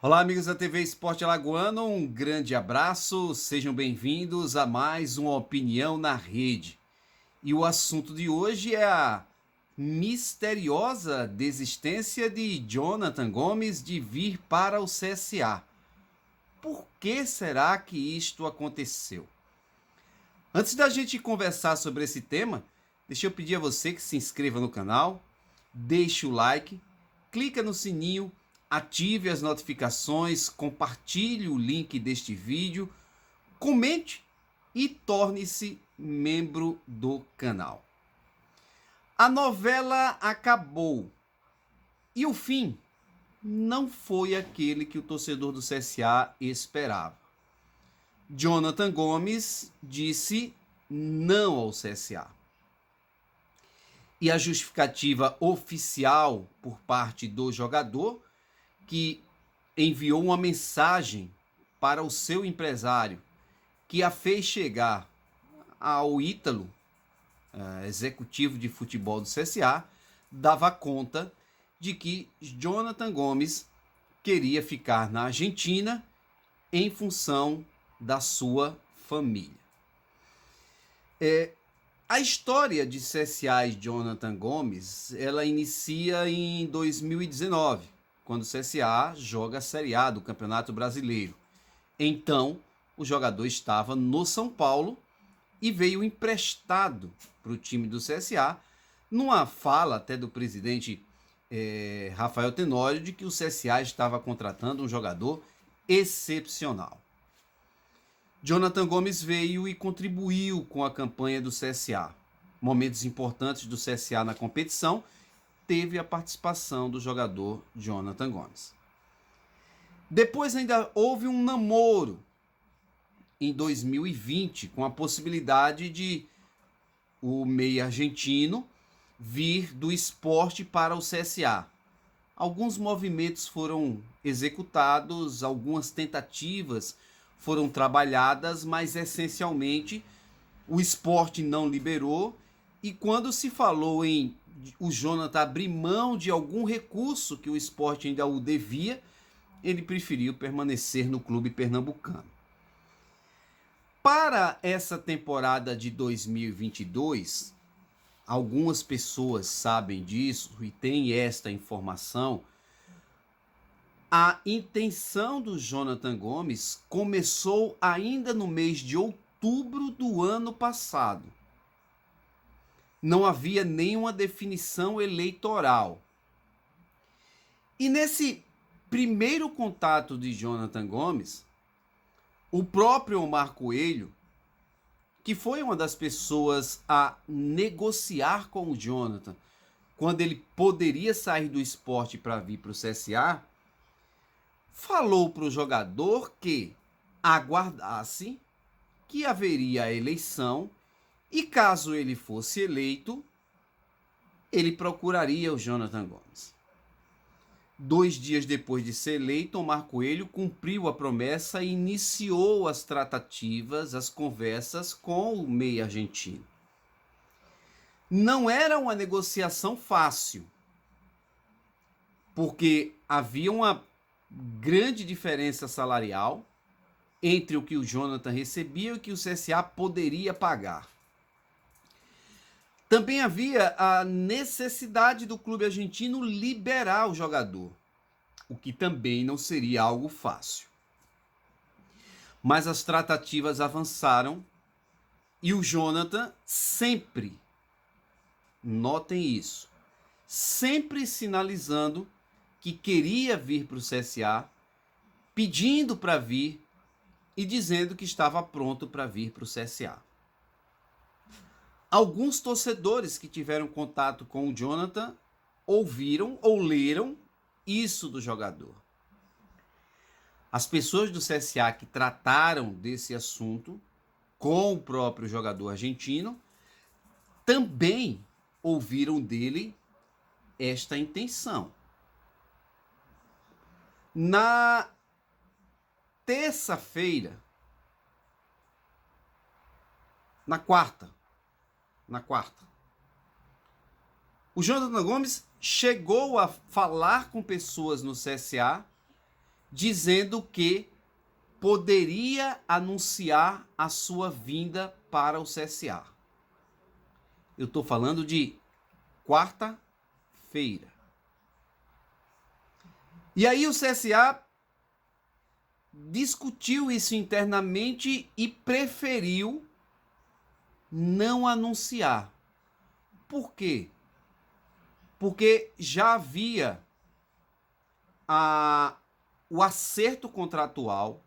Olá, amigos da TV Esporte Alagoano, um grande abraço, sejam bem-vindos a mais uma Opinião na Rede. E o assunto de hoje é a misteriosa desistência de Jonathan Gomes de vir para o CSA. Por que será que isto aconteceu? Antes da gente conversar sobre esse tema, deixa eu pedir a você que se inscreva no canal, deixe o like, clica no sininho, ative as notificações, compartilhe o link deste vídeo, comente e torne-se membro do canal. A novela acabou e o fim não foi aquele que o torcedor do CSA esperava. Jonathan Gomes disse não ao CSA. E a justificativa oficial por parte do jogador, que enviou uma mensagem para o seu empresário, que a fez chegar ao Ítalo, executivo de futebol do CSA, dava conta de que Jonathan Gomes queria ficar na Argentina em função da sua família. A história de CSA e Jonathan Gomes, ela inicia em 2019, quando o CSA joga a Série A do Campeonato Brasileiro. Então, o jogador estava no São Paulo e veio emprestado para o time do CSA, numa fala até do presidente Rafael Tenório, de que o CSA estava contratando um jogador excepcional. Jonathan Gomes veio e contribuiu com a campanha do CSA. Momentos importantes do CSA na competição, teve a participação do jogador Jonathan Gomes. Depois ainda houve um namoro em 2020, com a possibilidade de o meia argentino vir do Sport para o CSA. Alguns movimentos foram executados, algumas tentativas foram trabalhadas, mas essencialmente o Sport não liberou, e quando se falou em o Jonathan abrir mão de algum recurso que o Sport ainda o devia, ele preferiu permanecer no clube pernambucano. Para essa temporada de 2022, algumas pessoas sabem disso e têm esta informação. A intenção do Jonathan Gomes começou ainda no mês de outubro do ano passado. Não havia nenhuma definição eleitoral. E nesse primeiro contato de Jonathan Gomes, o próprio Omar Coelho, que foi uma das pessoas a negociar com o Jonathan, quando ele poderia sair do Sport para vir para o CSA, falou para o jogador que aguardasse que haveria a eleição e, caso ele fosse eleito, ele procuraria o Jonathan Gomes. 2 dias depois de ser eleito, Omar Coelho cumpriu a promessa e iniciou as tratativas, as conversas com o meia argentino. Não era uma negociação fácil, porque havia uma grande diferença salarial entre o que o Jonathan recebia e o que o CSA poderia pagar. Também havia a necessidade do clube argentino liberar o jogador, o que também não seria algo fácil. Mas as tratativas avançaram e o Jonathan sempre, notem isso, sempre sinalizando que queria vir para o CSA, pedindo para vir e dizendo que estava pronto para vir para o CSA. Alguns torcedores que tiveram contato com o Jonathan ouviram ou leram isso do jogador. As pessoas do CSA que trataram desse assunto com o próprio jogador argentino também ouviram dele esta intenção. Na terça-feira, na quarta, o Jonathan Gomes chegou a falar com pessoas no CSA dizendo que poderia anunciar a sua vinda para o CSA. Eu estou falando de quarta-feira. E aí o CSA discutiu isso internamente e preferiu não anunciar. Por quê? Porque já havia o acerto contratual,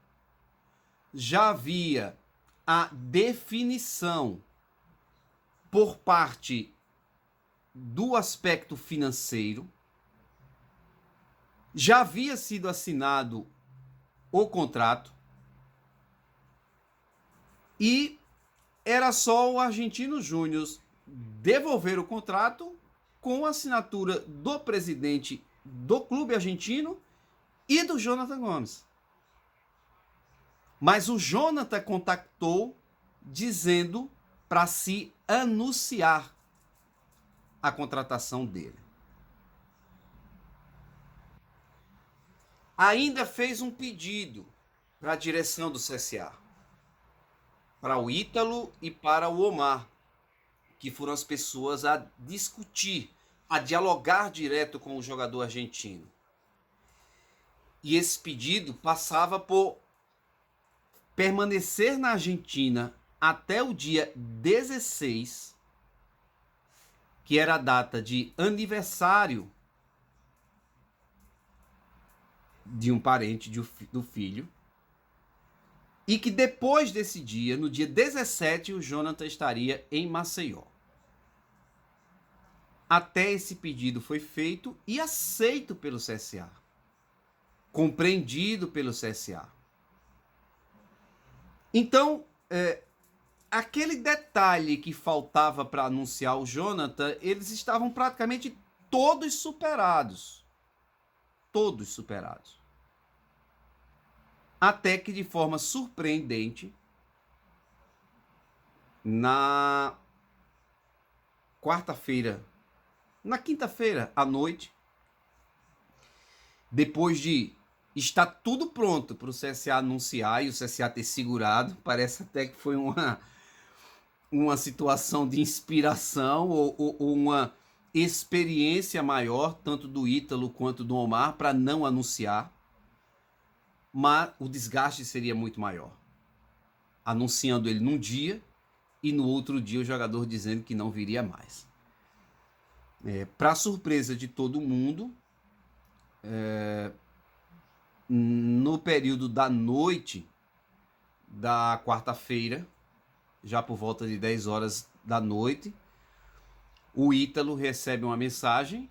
já havia a definição por parte do aspecto financeiro, já havia sido assinado o contrato e era só o Argentino Júnior devolver o contrato com a assinatura do presidente do clube argentino e do Jonathan Gomes. Mas o Jonathan contactou dizendo para se anunciar a contratação dele. Ainda fez um pedido para a direção do CSA, para o Ítalo e para o Omar, que foram as pessoas a discutir, a dialogar direto com o jogador argentino. E esse pedido passava por permanecer na Argentina até o dia 16, que era a data de aniversário de um parente do filho, e que depois desse dia, no dia 17, o Jonathan estaria em Maceió. Até esse pedido foi feito e aceito pelo CSA, compreendido pelo CSA. Então, aquele detalhe que faltava para anunciar o Jonathan, eles estavam praticamente todos superados. Todos superados. Até que, de forma surpreendente, na quinta-feira à noite, depois de estar tudo pronto para o CSA anunciar e o CSA ter segurado, parece até que foi uma situação de inspiração ou uma experiência maior, tanto do Ítalo quanto do Omar, para não anunciar, mas o desgaste seria muito maior. Anunciando ele num dia e no outro dia o jogador dizendo que não viria mais. Para surpresa de todo mundo, no período da noite da quarta-feira, já por volta de 10 horas da noite, o Ítalo recebe uma mensagem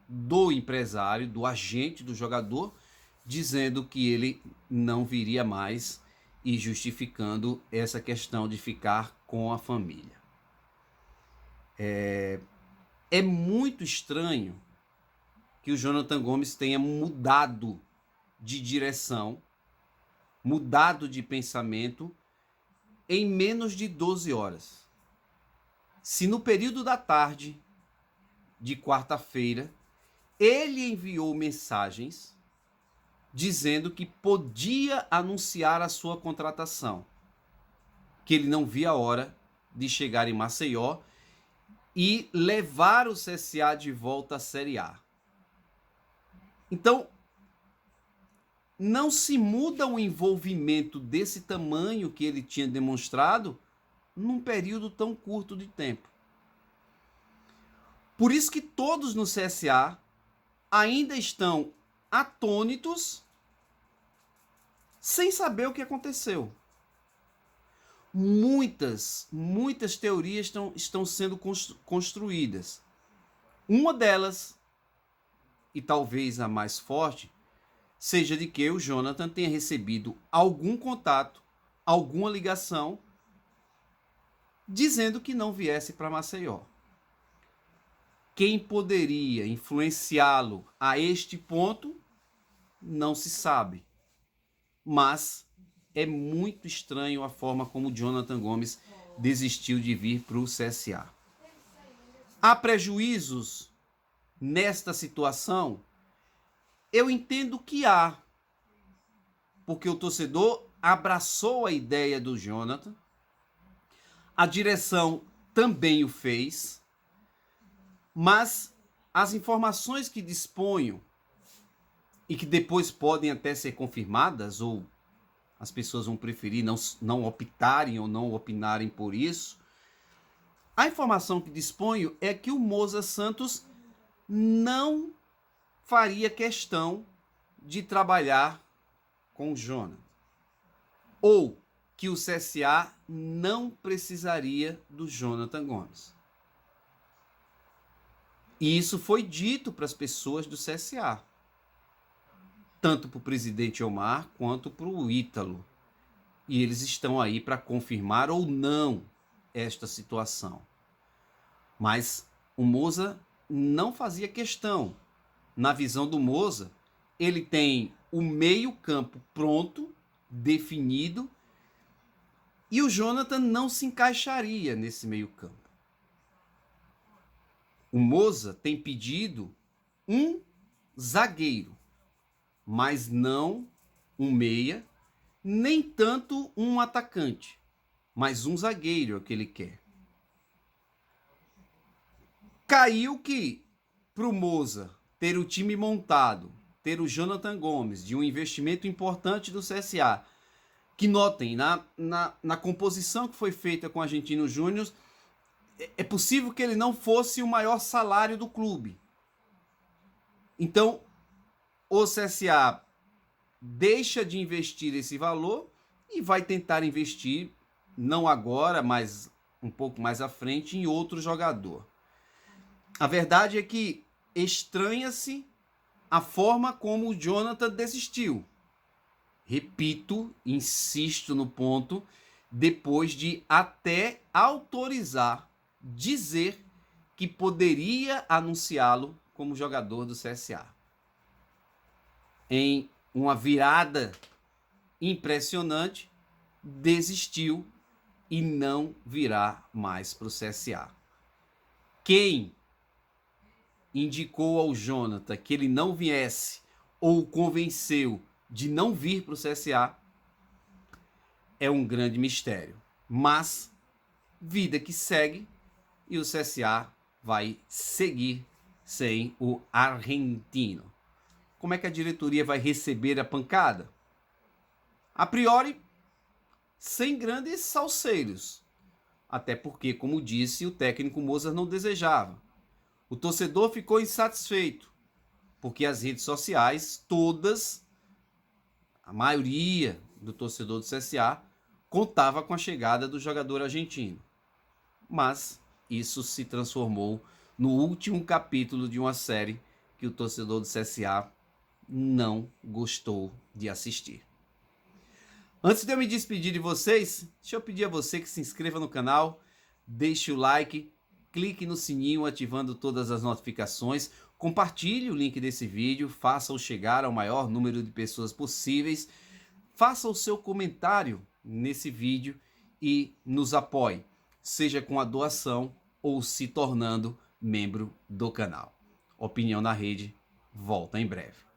do empresário, do agente do jogador, dizendo que ele não viria mais e justificando essa questão de ficar com a família. É muito estranho que o Jonathan Gomes tenha mudado de direção, mudado de pensamento em menos de 12 horas. Se no período da tarde de quarta-feira ele enviou mensagens dizendo que podia anunciar a sua contratação, que ele não via a hora de chegar em Maceió e levar o CSA de volta à Série A. Então, não se muda o envolvimento desse tamanho que ele tinha demonstrado num período tão curto de tempo. Por isso que todos no CSA ainda estão atônitos, sem saber o que aconteceu. Muitas teorias estão sendo construídas. Uma delas, e talvez a mais forte, seja de que o Jonathan tenha recebido algum contato, alguma ligação, dizendo que não viesse para Maceió. Quem poderia influenciá-lo a este ponto, não se sabe. Mas é muito estranho a forma como o Jonathan Gomes desistiu de vir para o CSA. Há prejuízos nesta situação? Eu entendo que há. porque o torcedor abraçou a ideia do Jonathan, a direção também o fez, mas as informações que disponho e que depois podem até ser confirmadas, ou as pessoas vão preferir não optarem ou não opinarem por isso, a informação que disponho é que o Moza Santos não faria questão de trabalhar com o Jonathan, ou que o CSA não precisaria do Jonathan Gomes. E isso foi dito para as pessoas do CSA, tanto para o presidente Omar quanto para o Ítalo. E eles estão aí para confirmar ou não esta situação. Mas o Moza não fazia questão. Na visão do Moza, ele tem o meio-campo pronto, definido, e o Jonathan não se encaixaria nesse meio-campo. O Moza tem pedido um zagueiro, mas não um meia, nem tanto um atacante, mas um zagueiro é o que ele quer. Caiu que para o Moza ter o time montado, ter o Jonathan Gomes, de um investimento importante do CSA, que notem, na composição que foi feita com o Argentino Júnior, é possível que ele não fosse o maior salário do clube. Então, o CSA deixa de investir esse valor e vai tentar investir, não agora, mas um pouco mais à frente, em outro jogador. A verdade é que estranha-se a forma como o Jonathan desistiu. Repito, insisto no ponto, depois de até autorizar, dizer que poderia anunciá-lo como jogador do CSA. Em uma virada impressionante, desistiu e não virá mais para o CSA. Quem indicou ao Jonathan que ele não viesse ou o convenceu de não vir para o CSA é um grande mistério. Mas vida que segue e o CSA vai seguir sem o argentino. Como é que a diretoria vai receber a pancada? A priori, sem grandes salseiros. Até porque, como disse, o técnico Moza não desejava. O torcedor ficou insatisfeito, porque as redes sociais, todas, a maioria do torcedor do CSA, contava com a chegada do jogador argentino. Mas isso se transformou no último capítulo de uma série que o torcedor do CSA não gostou de assistir. Antes de eu me despedir de vocês, deixa eu pedir a você que se inscreva no canal, deixe o like, clique no sininho ativando todas as notificações, compartilhe o link desse vídeo, faça-o chegar ao maior número de pessoas possíveis, faça o seu comentário nesse vídeo e nos apoie, seja com a doação ou se tornando membro do canal. Opinião na Rede volta em breve.